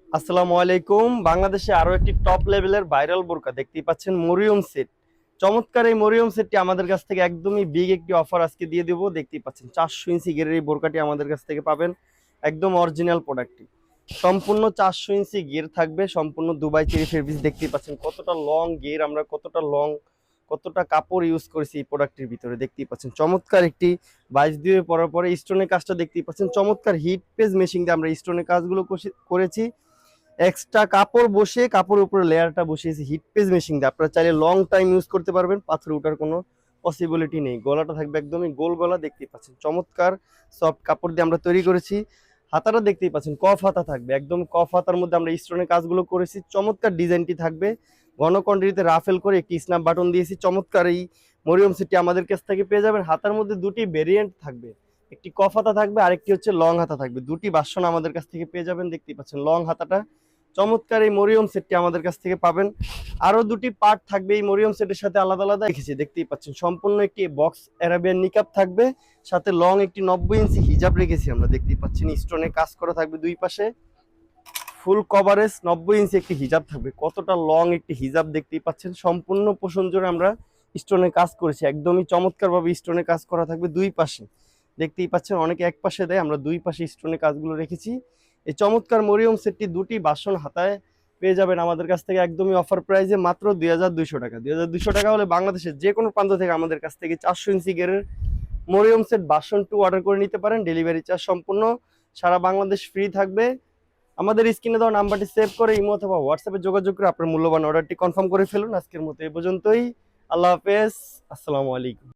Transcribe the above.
আসসালামু আলাইকুম। বাংলাদেশে আরো একটি টপ লেভেলের ভাইরাল বোরকা দেখতেই পাচ্ছেন, মরিয়ম সেট। চমৎকার এই মরিয়ম সেটটি আমাদের কাছ থেকে একদমই বিগ একটি অফার আজকে দিয়ে দেবো। দেখতেই পাচ্ছেন 400 ইঞ্চি গেরের এই বোরকাটি আমাদের কাছ থেকে পাবেন, একদম অরিজিনাল প্রোডাক্টটি। সম্পূর্ণ 400 ইঞ্চি গের থাকবে, সম্পূর্ণ দুবাই চেরি ফেব্রিক্স। দেখতেই পাচ্ছেন কতটা লং গের, আমরা কতটা লং কতটা কাপড় ইউজ করেছি এই প্রোডাক্টের ভিতরে। দেখতেই পাচ্ছেন চমৎকার একটি 22 দিয়ে পরার পরে স্টোনের কাজটা দেখতেই পাচ্ছেন, চমৎকার হিট পেজ মেশিন দিয়ে আমরা স্টোনের কাজগুলো করেছি। এক্সট্রা কাপড় বসে কাপড়ের উপরে লেয়ারটা বসিয়েছি হিট পেজ মেশিন দিয়ে। আপনারা চাইলে লং টাইম ইউজ করতে পারবেন, পাথর ওঠার কোনো পসিবিলিটি নেই। গলাটা থাকবে একদমই গোল গলা, দেখতেই পাচ্ছেন চমৎকার সফট কাপড় দিয়ে আমরা তৈরি করেছি। হাতাটা দেখতেই পাচ্ছেন কফ হাতা থাকবে, একদম কফ হাতার মধ্যে আমরা স্টোনের কাজগুলো করেছি। চমৎকার ডিজাইনটি থাকবে, ঘন কন্ডিতে রাফেল করে একটি স্ন্যাপ বাটন দিয়েছি। চমৎকার এই মরিয়ম সেটটি আমাদের কাছ থেকে পেয়ে যাবেন। হাতার মধ্যে দুটি ভেরিয়েন্ট থাকবে, একটি কফ হাতা থাকবে, আরেকটি হচ্ছে লং হাতা থাকবে। দুটি ভার্সন আমাদের কাছ থেকে পেয়ে যাবেন। দেখতেই পাচ্ছেন লং হাতাটা। চমৎকার এই মরিয়ম সেটটি আমাদের কাছ থেকে পাবেন। আরো দুটি পার্ট থাকবে এই মরিয়ম সেটের সাথে, আলাদা আলাদা রেখেছি। দেখতেই পাচ্ছেন সম্পূর্ণ একটি বক্স অ্যারাবিয়ান নিকাব থাকবে, সাথে লং একটি 90 ইঞ্চি হিজাব রেখেছি আমরা। দেখতেই পাচ্ছেন স্টোনে কাজ করা থাকবে দুই পাশে, ফুল কভারেজ 90 ইঞ্চি একটি হিজাব থাকবে। কতটা লং একটি হিজাব দেখতেই পাচ্ছেন, সম্পূর্ণ পোষণ জোরে আমরা স্টোনে কাজ করেছি। একদমই চমৎকার ভাবে স্টোনে কাজ করা থাকবে দুই পাশে। দেখতেই পাচ্ছেন অনেকে এক পাশে দেয়, আমরা দুই পাশে স্টোনে কাজগুলো রেখেছি। এই চমৎকার মরিয়ম সেটটি দুটি বাসন হাতায় পেয়ে যাবেন আমাদের কাছ থেকে একদমই অফার প্রাইসে, মাত্র 2200 টাকা। 2200 টাকা হলে বাংলাদেশের যে কোনো প্রান্ত থেকে আমাদের কাছ থেকে 400 ইঞ্চি গেরের মরিয়ম সেট বাসন 2 অর্ডার করে নিতে পারেন। ডেলিভারি চার্জ সম্পূর্ণ সারা বাংলাদেশ ফ্রি থাকবে। আমাদের স্ক্রিনে দেওয়া নাম্বারটি সেভ করে ইমো অথবা হোয়াটসঅ্যাপে যোগাযোগ করে আপনার মূল্যবান অর্ডারটি কনফার্ম করে ফেলুন। আজকের মতো এ পর্যন্তই। আল্লাহ হাফেজ, আসসালামু আলাইকুম।